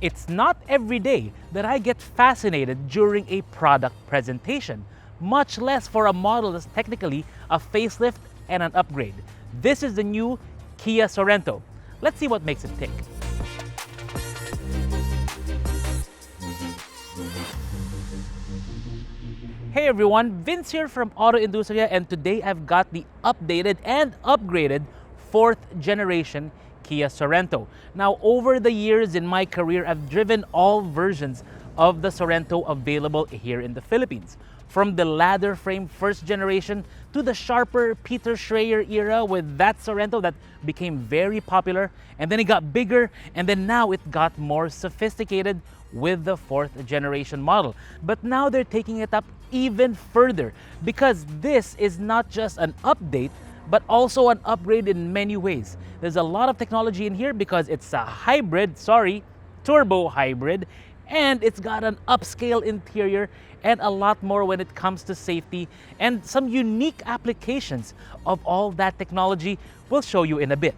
It's not every day that I get fascinated during a product presentation, much less for a model that's technically a facelift and an upgrade. This is the new Kia Sorento. Let's see what makes it tick. Hey everyone, Vince here from AutoIndustriya, and today I've got the updated and upgraded 4th generation Kia Sorento. Now, over the years in my career, I've driven all versions of the Sorento available here in the Philippines. From the ladder frame 1st generation to the sharper Peter Schrayer era with that Sorento that became very popular, and then it got bigger, and then now it got more sophisticated with the 4th generation model. But now they're taking it up even further, because this is not just an update, but also an upgrade in many ways. There's a lot of technology in here because it's a turbo hybrid, and it's got an upscale interior and a lot more when it comes to safety and some unique applications of all that technology we'll show you in a bit.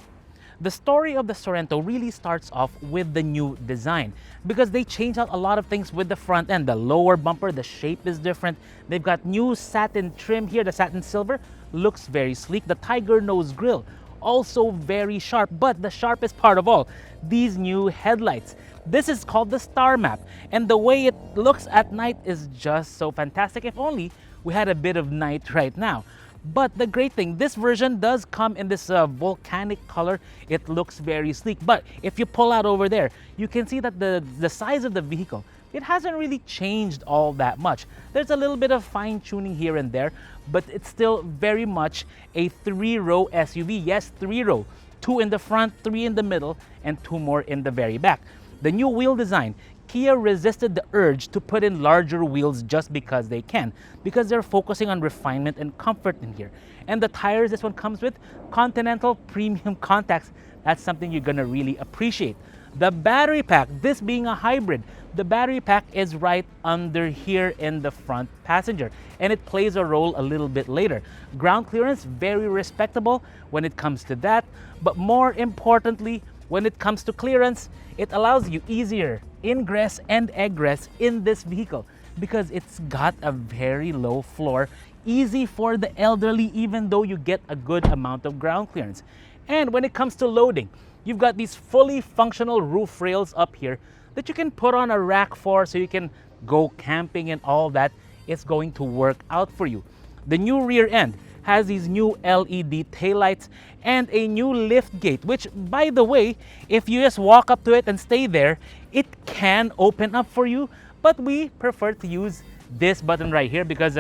The story of the Sorento really starts off with the new design, because they changed out a lot of things with the front end. The lower bumper, the shape is different. They've got new satin trim here. The satin silver looks very sleek. The tiger nose grille, also very sharp, but the sharpest part of all, these new headlights. This is called the Star Map, and the way it looks at night is just so fantastic. If only we had a bit of night right now. But the great thing, this version does come in this volcanic color. It looks very sleek. But if you pull out over there, you can see that the size of the vehicle, it hasn't really changed all that much. There's a little bit of fine tuning here and there, but it's still very much a 3-row SUV. Yes, 3-row. 2 in the front, 3 in the middle, and 2 more in the very back. The new wheel design, Kia resisted the urge to put in larger wheels just because they can, because they're focusing on refinement and comfort in here. And the tires this one comes with, Continental Premium Contacts. That's something you're gonna really appreciate. The battery pack, this being a hybrid, the battery pack is right under here in the front passenger, and it plays a role a little bit later. Ground clearance, very respectable when it comes to that, but more importantly, when it comes to clearance, it allows you easier ingress and egress in this vehicle because it's got a very low floor, easy for the elderly, even though you get a good amount of ground clearance. And when it comes to loading, you've got these fully functional roof rails up here that you can put on a rack for, so you can go camping and all that. It's going to work out for you. The new rear end has these new LED taillights and a new lift gate, which, by the way, if you just walk up to it and stay there, it can open up for you, but we prefer to use this button right here because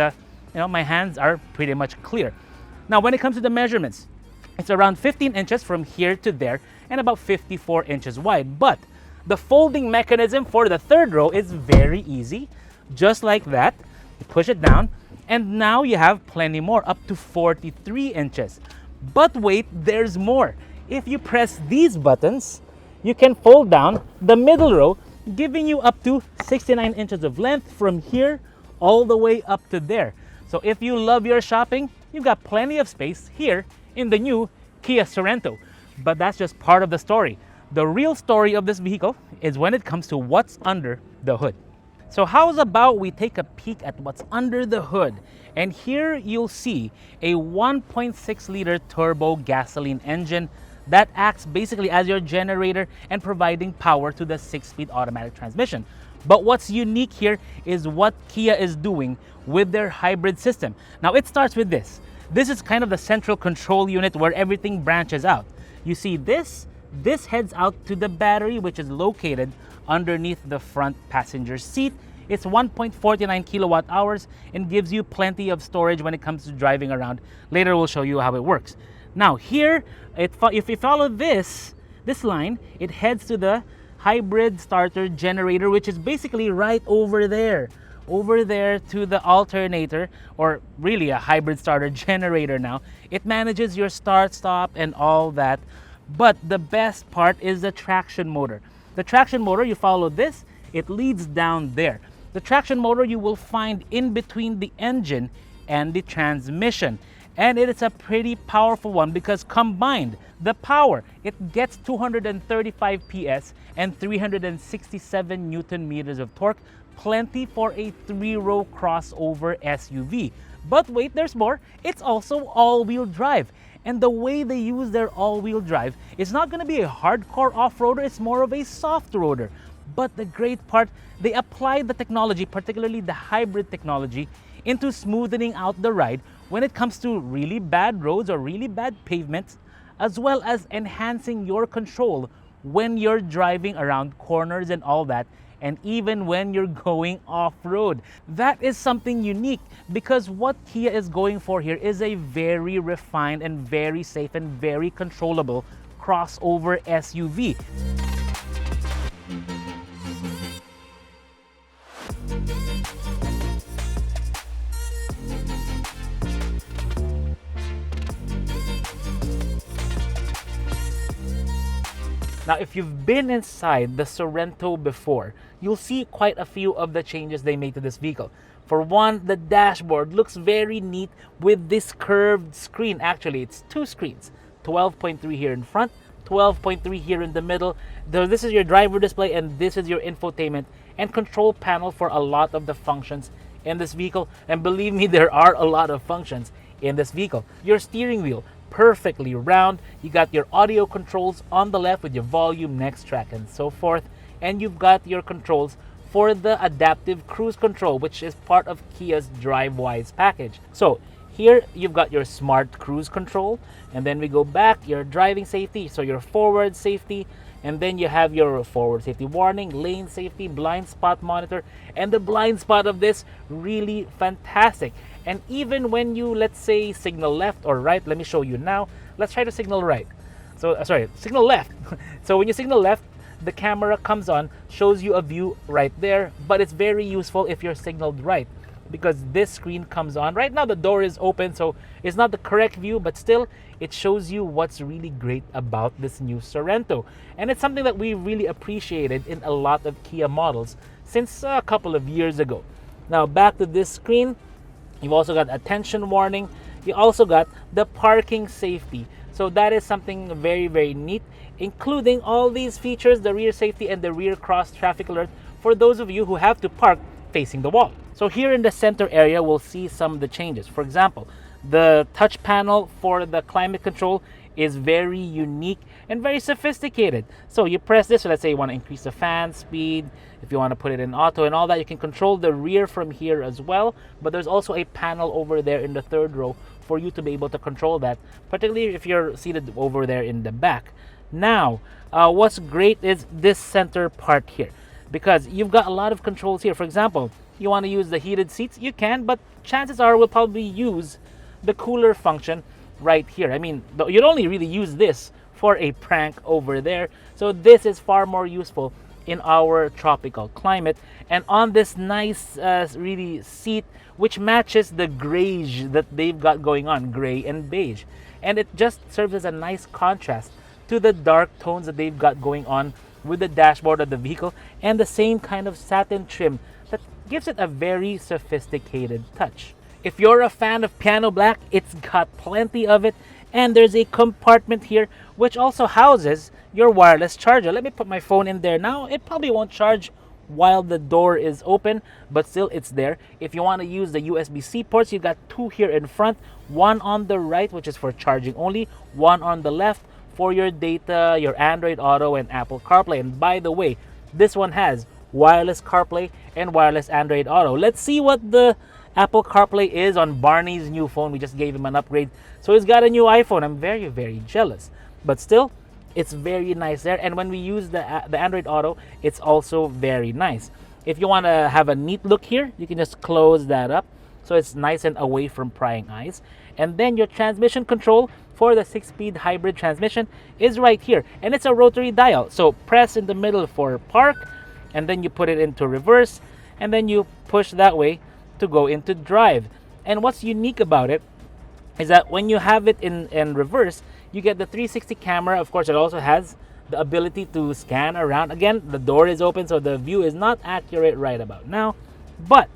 my hands are pretty much clear. Now, when it comes to the measurements, it's around 15 inches from here to there and about 54 inches wide, but the folding mechanism for the 3rd row is very easy, just like that. You push it down, and now you have plenty more, up to 43 inches. But wait, there's more. If you press these buttons, you can fold down the middle row, giving you up to 69 inches of length from here all the way up to there. So if you love your shopping, you've got plenty of space here in the new Kia Sorento. But that's just part of the story. The real story of this vehicle is when it comes to what's under the hood. So how's about we take a peek at what's under the hood? And here you'll see a 1.6 liter turbo gasoline engine that acts basically as your generator and providing power to the 6-speed automatic transmission. But what's unique here is what Kia is doing with their hybrid system. Now, it starts with this. This is kind of the central control unit where everything branches out. You see this heads out to the battery, which is located underneath the front passenger seat. It's 1.49 kilowatt hours and gives you plenty of storage when it comes to driving around. Later we'll show you how it works. Now here, if you follow this line, it heads to the hybrid starter generator, which is basically right over there to the alternator, or really a hybrid starter generator now. It manages your start, stop, and all that. But the best part is the traction motor. The traction motor, you follow this, it leads down there. The traction motor you will find in between the engine and the transmission. And it is a pretty powerful one because combined, the power, it gets 235 PS and 367 Newton meters of torque, plenty for a 3-row crossover SUV. But wait, there's more. It's also all-wheel drive. And the way they use their all-wheel drive is not going to be a hardcore off-roader, it's more of a soft roader. But the great part, they applied the technology, particularly the hybrid technology, into smoothing out the ride when it comes to really bad roads or really bad pavements, as well as enhancing your control when you're driving around corners and all that, and even when you're going off-road. That is something unique because what Kia is going for here is a very refined and very safe and very controllable crossover SUV. Now, if you've been inside the Sorento before, you'll see quite a few of the changes they made to this vehicle. For one, the dashboard looks very neat with this curved screen. Actually, it's two screens, 12.3 here in front, 12.3 here in the middle. This is your driver display and this is your infotainment and control panel for a lot of the functions in this vehicle. And believe me, there are a lot of functions in this vehicle. Your steering wheel, perfectly round. You got your audio controls on the left with your volume, next track, and so forth. And you've got your controls for the adaptive cruise control, which is part of Kia's DriveWise package. So here you've got your smart cruise control, and then we go back, your driving safety, so your forward safety, and then you have your forward safety warning, lane safety, blind spot monitor, and the blind spot of this, really fantastic. And even when you, let's say, signal left or right, let me show you now. Let's try to signal right. So, signal left. So when you signal left, the camera comes on, shows you a view right there, but it's very useful if you're signaled right because this screen comes on. Right now the door is open, so it's not the correct view, but still it shows you what's really great about this new Sorento. And it's something that we really appreciated in a lot of Kia models since a couple of years ago. Now back to this screen, you've also got attention warning. You also got the parking safety. So that is something very, very neat, including all these features, the rear safety and the rear cross traffic alert for those of you who have to park facing the wall. So here in the center area, we'll see some of the changes. For example, the touch panel for the climate control is very unique and very sophisticated. So you press this, so let's say you want to increase the fan speed, if you want to put it in auto and all that, you can control the rear from here as well. But there's also a panel over there in the third row for you to be able to control that, particularly if you're seated over there in the back. Now, what's great is this center part here, because you've got a lot of controls here. For example, you want to use the heated seats, you can, but chances are we'll probably use the cooler function right here. I mean, you'd only really use this for a prank over there. So this is far more useful in our tropical climate. And on this nice really seat, which matches the grayish that they've got going on, gray and beige. And it just serves as a nice contrast to the dark tones that they've got going on with the dashboard of the vehicle and the same kind of satin trim that gives it a very sophisticated touch. If you're a fan of piano black, it's got plenty of it. And there's a compartment here which also houses your wireless charger. Let me put my phone in there now. It probably won't charge while the door is open, but still it's there. If you want to use the USB-C ports, you've got two here in front, one on the right, which is for charging only, one on the left for your data, your Android Auto, and Apple CarPlay. And by the way, this one has wireless CarPlay and wireless Android Auto. Let's see what the Apple CarPlay is on Barney's new phone. We just gave him an upgrade, so he's got a new iPhone. I'm very, very jealous, but still, it's very nice there. And when we use the Android Auto, it's also very nice. If you want to have a neat look here, you can just close that up so it's nice and away from prying eyes. And then your transmission control for the 6-speed hybrid transmission is right here, and it's a rotary dial. So press in the middle for park, and then you put it into reverse, and then you push that way to go into drive. And what's unique about it is that when you have it in reverse, you get the 360 camera. Of course, it also has the ability to scan around. Again, the door is open, so the view is not accurate right about now. But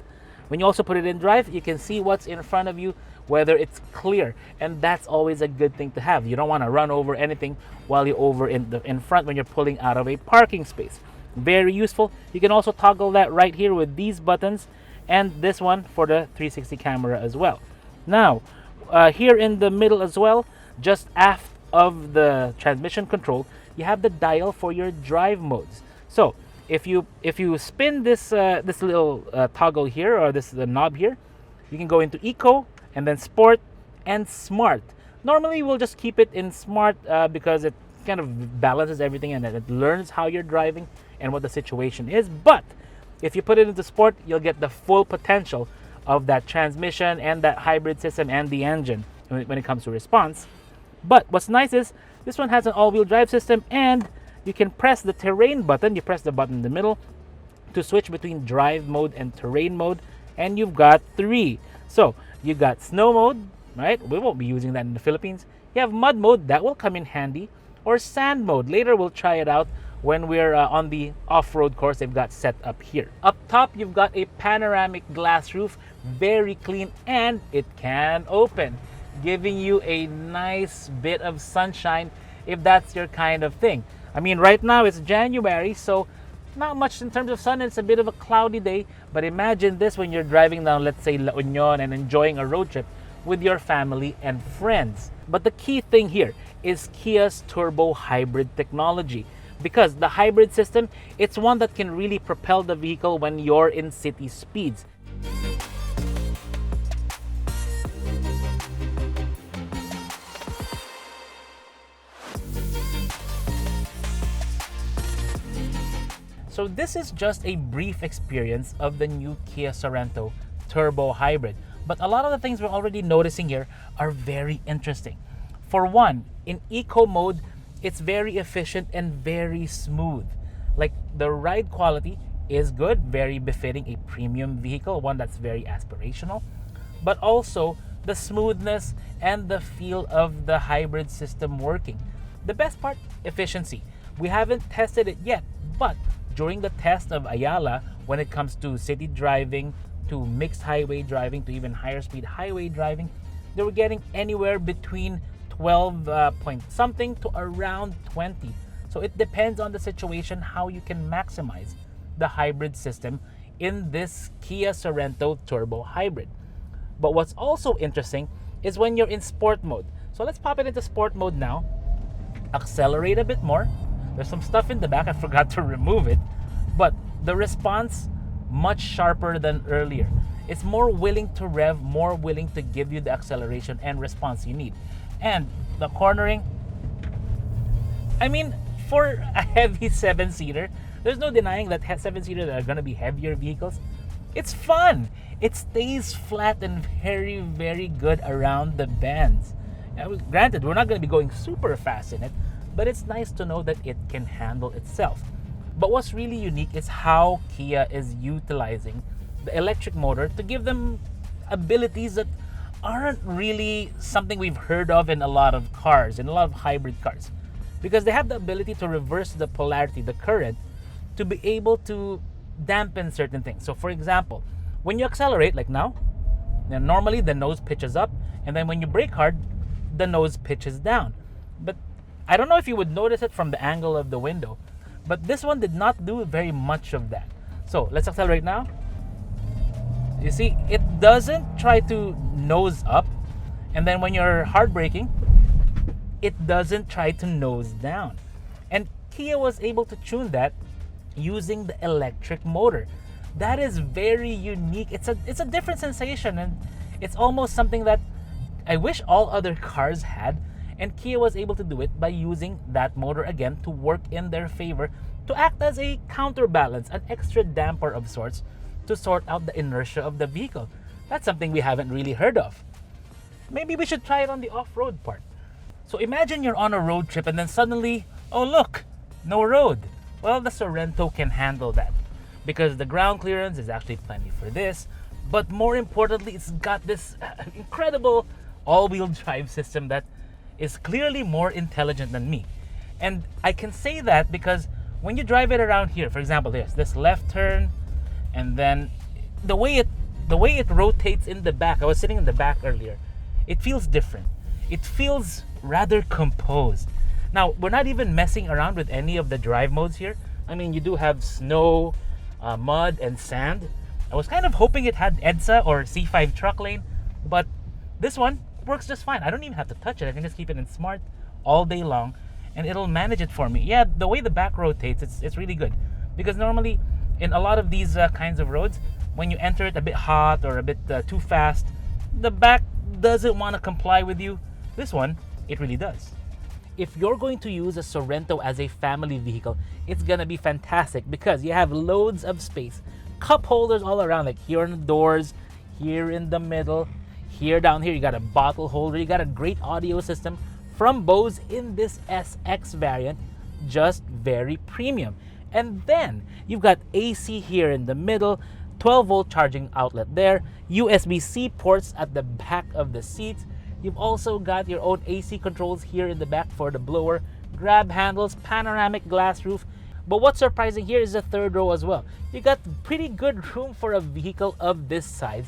when you also put it in drive, you can see what's in front of you whether it's clear, and that's always a good thing to have. You don't want to run over anything while you're over in front when you're pulling out of a parking space. Very useful. You can also toggle that right here with these buttons, and this one for the 360 camera as well. Now, here in the middle as well, just aft of the transmission control, you have the dial for your drive modes. So if you spin this this little toggle here, or this knob here, you can go into eco and then sport and smart. Normally we'll just keep it in smart because it kind of balances everything and then it learns how you're driving and what the situation is. But if you put it into sport, you'll get the full potential of that transmission and that hybrid system and the engine when it comes to response. But what's nice is this one has an all-wheel drive system, and you can press the terrain button. You press the button in the middle to switch between drive mode and terrain mode, and you've got 3. So you've got snow mode, right? We won't be using that in the Philippines. You have mud mode, that will come in handy, or sand mode. Later we'll try it out when we're on the off-road course they've got set up here. Up top, you've got a panoramic glass roof, very clean, and it can open, giving you a nice bit of sunshine if that's your kind of thing. I mean, right now it's January, so not much in terms of sun. It's a bit of a cloudy day, but imagine this when you're driving down, let's say, La Union and enjoying a road trip with your family and friends. But the key thing here is Kia's Turbo Hybrid technology, because the hybrid system, it's one that can really propel the vehicle when you're in city speeds. So this is just a brief experience of the new Kia Sorento Turbo Hybrid. But a lot of the things we're already noticing here are very interesting. For one, in eco mode, it's very efficient and very smooth. Like, the ride quality is good, very befitting a premium vehicle, one that's very aspirational. But also the smoothness and the feel of the hybrid system working. The best part, efficiency. We haven't tested it yet, but during the test of Ayala, when it comes to city driving, to mixed highway driving, to even higher speed highway driving, they were getting anywhere between 12 point something to around 20. So it depends on the situation how you can maximize the hybrid system in this Kia Sorento Turbo Hybrid. But what's also interesting is when you're in sport mode. So let's pop it into sport mode now. Accelerate a bit more. There's some stuff in the back, I forgot to remove it. But the response, much sharper than earlier. It's more willing to rev, more willing to give you the acceleration and response you need. And the cornering, I mean, for a heavy 7-seater, there's no denying that 7-seater are going to be heavier vehicles. It's fun. It stays flat and very, very good around the bends. Now, granted, we're not going to be going super fast in it, but it's nice to know that it can handle itself. But what's really unique is how Kia is utilizing the electric motor to give them abilities that aren't really something we've heard of in a lot of cars, in a lot of hybrid cars. Because they have the ability to reverse the polarity, the current, to be able to dampen certain things. So for example, when you accelerate, like now, normally the nose pitches up, and then when you brake hard, the nose pitches down. But I don't know if you would notice it from the angle of the window, but this one did not do very much of that. So let's accelerate now. You see, it doesn't try to nose up, and then when you're hard braking, it doesn't try to nose down. And Kia was able to tune that using the electric motor. That is very unique. It's a different sensation, and it's almost something that I wish all other cars had. And Kia was able to do it by using that motor again to work in their favor, to act as a counterbalance, an extra damper of sorts, to sort out the inertia of the vehicle. That's something we haven't really heard of. Maybe we should try it on the off-road part. So imagine you're on a road trip and then suddenly, oh look, no road. Well, the Sorento can handle that because the ground clearance is actually plenty for this. But more importantly, it's got this incredible all-wheel drive system that is clearly more intelligent than me. And I can say that because when you drive it around here, for example, there's this left turn, and then the way it rotates in the back. I was sitting in the back earlier, it feels different. It feels rather composed. Now, we're not even messing around with any of the drive modes here. I mean, you do have snow, mud, and sand. I was kind of hoping it had EDSA or C5 truck lane, but this one works just fine. I don't even have to touch it. I can just keep it in smart all day long, and it'll manage it for me. Yeah, the way the back rotates, it's really good. Because normally, in a lot of these kinds of roads, when you enter it a bit hot or a bit too fast, the back doesn't want to comply with you. This one, it really does. If you're going to use a Sorento as a family vehicle, it's gonna be fantastic because you have loads of space. Cup holders all around, like here on the doors, here in the middle, here down here, you got a bottle holder, you got a great audio system from Bose in this SX variant, just very premium. And then you've got AC here in the middle, 12-volt charging outlet there, USB-C ports at the back of the seats. You've also got your own AC controls here in the back for the blower, grab handles, panoramic glass roof. But what's surprising here is the third row as well. You got pretty good room for a vehicle of this size.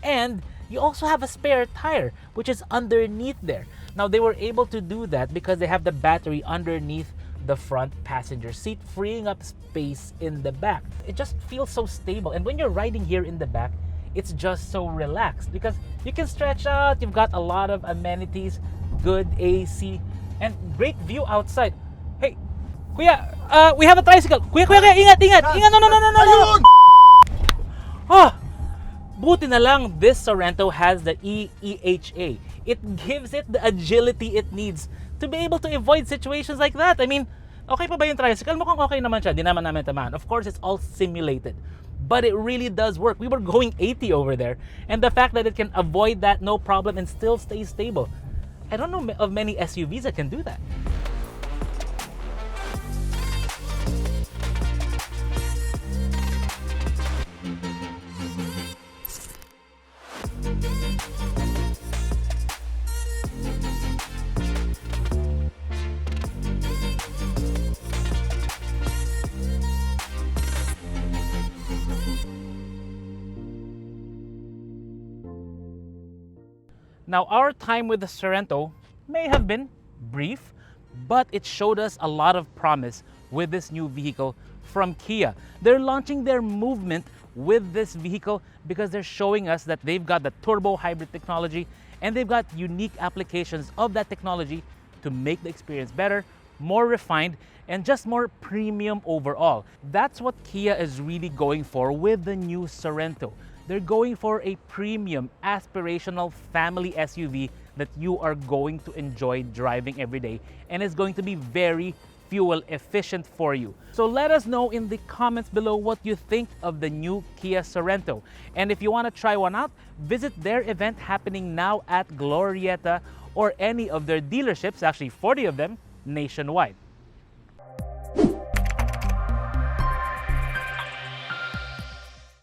And you also have a spare tire, which is underneath there. Now, they were able to do that because they have the battery underneath the front passenger seat, freeing up space in the back. It just feels so stable. And when you're riding here in the back, it's just so relaxed because you can stretch out, you've got a lot of amenities, good AC, and great view outside. Hey, Kuya, we have a tricycle. Kuya, ingat! No! Oh, buti na lang this Sorento has the EEHA. It gives it the agility it needs to be able to avoid situations like that. I mean, okay pa ba yung tricycle? Mukhang okay naman siya. Di naman namin tamaan. Of course, it's all simulated. But it really does work. We were going 80 over there. And the fact that it can avoid that no problem and still stay stable. I don't know of many SUVs that can do that. Now, our time with the Sorento may have been brief, but it showed us a lot of promise with this new vehicle from Kia. They're launching their movement with this vehicle because they're showing us that they've got the turbo hybrid technology and they've got unique applications of that technology to make the experience better, more refined, and just more premium overall. That's what Kia is really going for with the new Sorento. They're going for a premium, aspirational family SUV that you are going to enjoy driving every day and is going to be very fuel efficient for you. So let us know in the comments below what you think of the new Kia Sorento. And if you want to try one out, visit their event happening now at Glorieta or any of their dealerships, actually 40 of them nationwide.